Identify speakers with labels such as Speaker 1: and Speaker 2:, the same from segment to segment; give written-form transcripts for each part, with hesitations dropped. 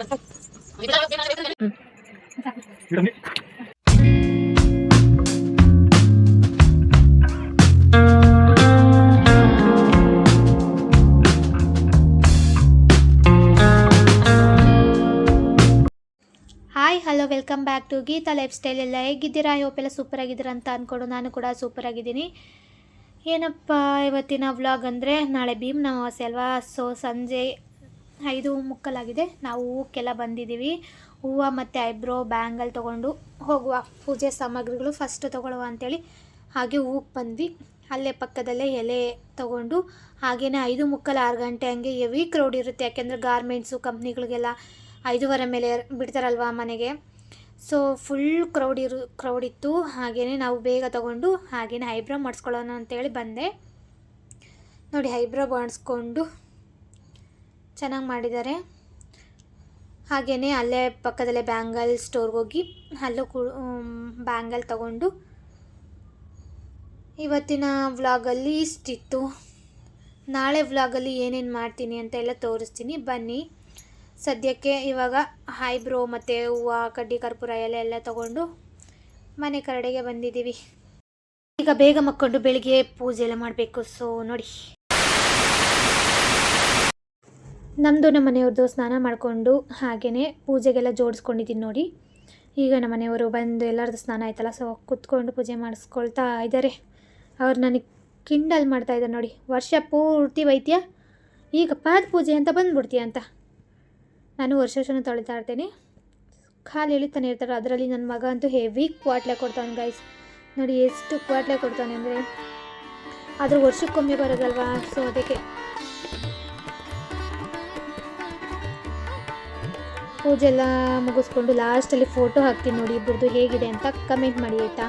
Speaker 1: Hi hello welcome back to Geetha lifestyle. ಎಲ್ಲ ಹೇಗಿದ್ದೀರಾ? Hope ಎಲ್ಲ ಸೂಪರ್ ಆಗಿದ್ದೀರಾ ಅಂತ ಅಂದ್ಕೊಂಡು ನಾನು ಕೂಡ ಸೂಪರ್ ಆಗಿದ್ದೀನಿ. ಏನಪ್ಪ ಇವತ್ತಿನ ವ್ಲಾಗ್ ಅಂದರೆ, ನಾಳೆ ಭೀಮ್ ಅಮಾವಾಸ್ಯೆ ಅಲ್ವಾ. ಸೊ ಸಂಜೆ 5:30 ನಾವು ಹೂಕ್ಕೆಲ್ಲ ಬಂದಿದ್ದೀವಿ. ಹೂವು ಮತ್ತು ಐಬ್ರೋ ಬ್ಯಾಂಗಲ್ ತೊಗೊಂಡು ಹೋಗುವ, ಪೂಜೆ ಸಾಮಗ್ರಿಗಳು ಫಸ್ಟ್ ತೊಗೊಳ್ಳುವ ಅಂಥೇಳಿ ಹಾಗೆ ಹೂಕ್ಕೆ ಬಂದ್ವಿ. ಅಲ್ಲೇ ಪಕ್ಕದಲ್ಲೇ ಎಲೆ ತೊಗೊಂಡು ಹಾಗೆಯೇ 5:30 6 ಗಂಟೆ ಹಂಗೆ ಹೆವಿ ಕ್ರೌಡ್ ಇರುತ್ತೆ. ಯಾಕೆಂದರೆ ಗಾರ್ಮೆಂಟ್ಸು ಕಂಪ್ನಿಗಳಿಗೆಲ್ಲ 5:30 ಮೇಲೆ ಬಿಡ್ತಾರಲ್ವ ಮನೆಗೆ. ಸೊ ಫುಲ್ ಕ್ರೌಡ್ ಇತ್ತು. ಹಾಗೆಯೇ ನಾವು ಬೇಗ ತೊಗೊಂಡು ಹಾಗೆಯೇ ಐಬ್ರೋ ಮಾಡಿಸ್ಕೊಳ್ಳೋಣ ಅಂತೇಳಿ ಬಂದೆ. ನೋಡಿ, ಐಬ್ರೋ ಮಾಡಿಸ್ಕೊಂಡು ಚೆನ್ನಾಗಿ ಮಾಡಿದ್ದಾರೆ. ಹಾಗೆಯೇ ಅಲ್ಲೇ ಪಕ್ಕದಲ್ಲೇ ಬ್ಯಾಂಗಲ್ ಸ್ಟೋರ್ಗೆ ಹೋಗಿ ಅಲ್ಲೂ ಬ್ಯಾಂಗಲ್ ತೊಗೊಂಡು, ಇವತ್ತಿನ ವ್ಲಾಗಲ್ಲಿ ಇಷ್ಟಿತ್ತು. ನಾಳೆ ವ್ಲಾಗಲ್ಲಿ ಏನೇನು ಮಾಡ್ತೀನಿ ಅಂತ ಎಲ್ಲ ತೋರಿಸ್ತೀನಿ, ಬನ್ನಿ. ಸದ್ಯಕ್ಕೆ ಇವಾಗ ಐಬ್ರೋ ಮತ್ತು ಹೂವು, ಕಡ್ಡಿ ಕರ್ಪೂರ ಎಲ್ಲ ತೊಗೊಂಡು ಮನೆ ಕಡೆಗೆ ಬಂದಿದ್ದೀವಿ. ಈಗ ಬೇಗ ಮಕ್ಕೊಂಡು ಬೆಳಿಗ್ಗೆ ಪೂಜೆ ಎಲ್ಲ ಮಾಡಬೇಕು. ಸೊ ನೋಡಿ, ನಮ್ಮದು ನಮ್ಮ ಮನೆಯವ್ರದ್ದು ಸ್ನಾನ ಮಾಡಿಕೊಂಡು ಹಾಗೆಯೇ ಪೂಜೆಗೆಲ್ಲ ಜೋಡಿಸ್ಕೊಂಡಿದ್ದೀನಿ ನೋಡಿ. ಈಗ ನಮ್ಮ ಮನೆಯವರು ಬಂದು ಎಲ್ಲರದ್ದು ಸ್ನಾನ ಆಯ್ತಲ್ಲ, ಸೊ ಕೂತ್ಕೊಂಡು ಪೂಜೆ ಮಾಡಿಸ್ಕೊಳ್ತಾ ಇದ್ದಾರೆ. ಅವ್ರು ನನಗೆ ಕಿಂಡಲ್ ಮಾಡ್ತಾಯಿದ್ದಾರೆ ನೋಡಿ, ವರ್ಷ ಪೂರ್ತಿ ವೈದ್ಯ, ಈಗ ಪಾದ ಪೂಜೆ ಅಂತ ಬಂದ್ಬಿಡ್ತೀಯ ಅಂತ. ನಾನು ವರ್ಷ ತೊಳಿತಾ ಇರ್ತೀನಿ, ಖಾಲಿ ಎಳಿತಾನೆ ಇರ್ತಾರೆ. ಅದರಲ್ಲಿ ನನ್ನ ಮಗ ಅಂತೂ ಹೆವಿ ಕ್ವಾಟ್ಲೆ ಕೊಡ್ತಾನೆ ಗೈಸ್. ನೋಡಿ ಎಷ್ಟು ಕ್ವಾಟ್ಲೆ ಕೊಡ್ತಾನೆ ಅಂದರೆ, ಆದರೂ ವರ್ಷಕ್ಕೊಮ್ಮೆ ಬರೋದಲ್ವಾ. ಸೊ ಅದಕ್ಕೆ ಪೂಜೆ ಎಲ್ಲ ಮುಗಿಸ್ಕೊಂಡು ಲಾಸ್ಟಲ್ಲಿ ಫೋಟೋ ಹಾಕ್ತೀನಿ ನೋಡಿ ಇಬ್ಬರದು ಹೇಗಿದೆ ಅಂತ ಕಮೆಂಟ್ ಮಾಡಿ ಆಯಿತಾ.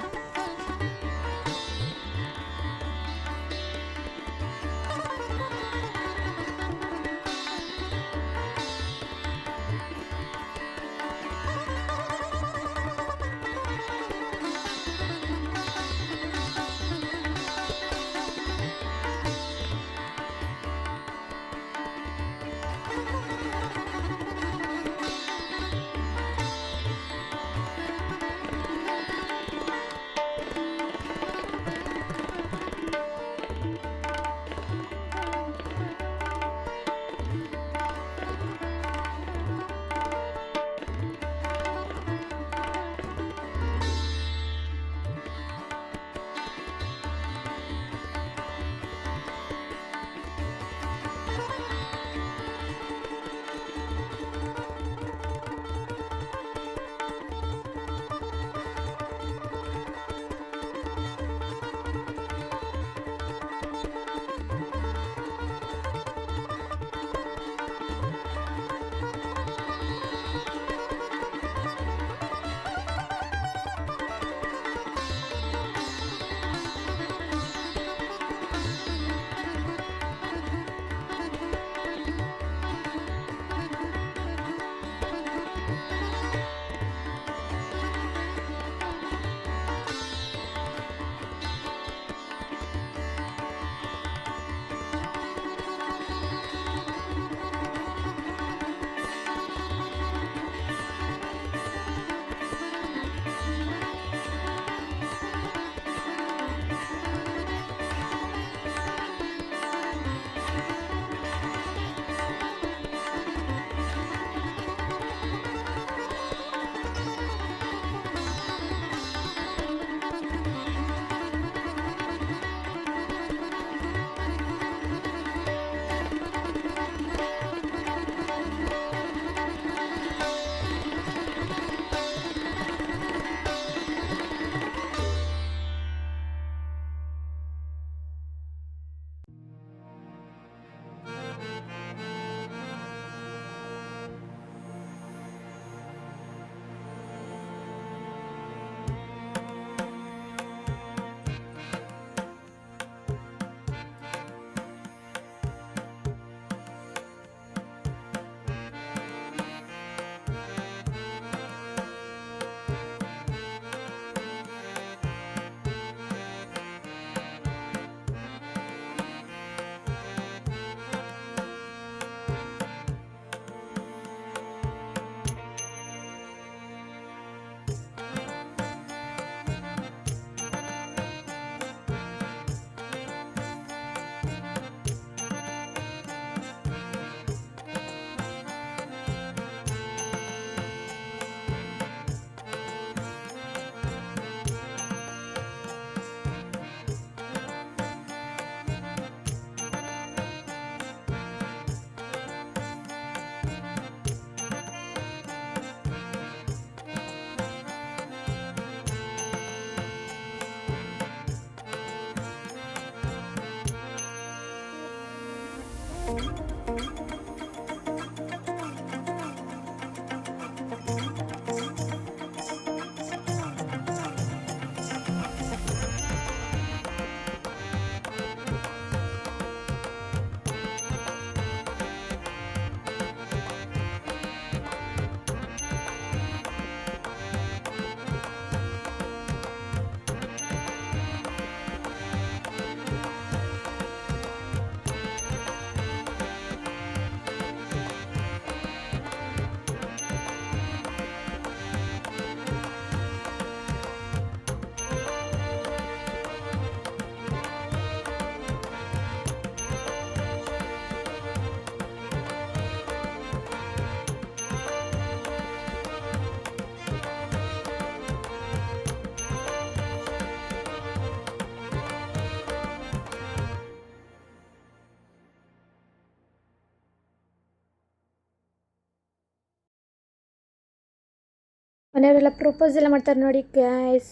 Speaker 1: ಮನೆಯವರೆಲ್ಲ ಪ್ರಪೋಸ್ ಎಲ್ಲ ಮಾಡ್ತಾರೆ ನೋಡಿ ಗೈಸ್.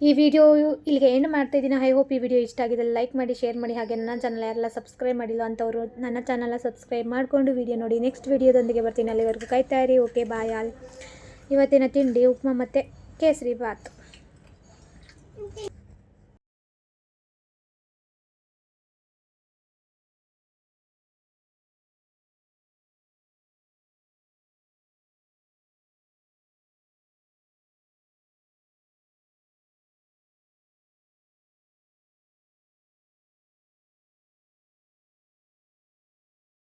Speaker 1: ಈ ವಿಡಿಯೋ ಇಲ್ಲಿಗೆ ಎಂಡ್ ಮಾಡ್ತಾಯಿದ್ದೀನಿ. ಐ ಹೋಪ್ ಈ ವಿಡಿಯೋ ಇಷ್ಟ ಆಗಿದೆ. ಲೈಕ್ ಮಾಡಿ, ಶೇರ್ ಮಾಡಿ. ಹಾಗೆ ನನ್ನ ಚಾನಲ್ ಯಾರೆಲ್ಲ ಸಬ್ಸ್ಕ್ರೈಬ್ ಮಾಡಿಲ್ಲ ಅಂಥವ್ರು ನನ್ನ ಚಾನಲ್ನ ಸಬ್ಸ್ಕ್ರೈಬ್ ಮಾಡಿಕೊಂಡು ವಿಡಿಯೋ ನೋಡಿ. ನೆಕ್ಸ್ಟ್ ವಿಡಿಯೋದೊಂದಿಗೆ ಬರ್ತೀನಿ. ಅಲ್ಲಿವರೆಗೂ ಕಾಯ್ತಾ ಇರಿ. Okay, bye all. ಇವತ್ತಿನ ತಿಂಡಿ ಉಪ್ಮಾ ಮತ್ತು ಕೇಸರಿ ಬಾತ್.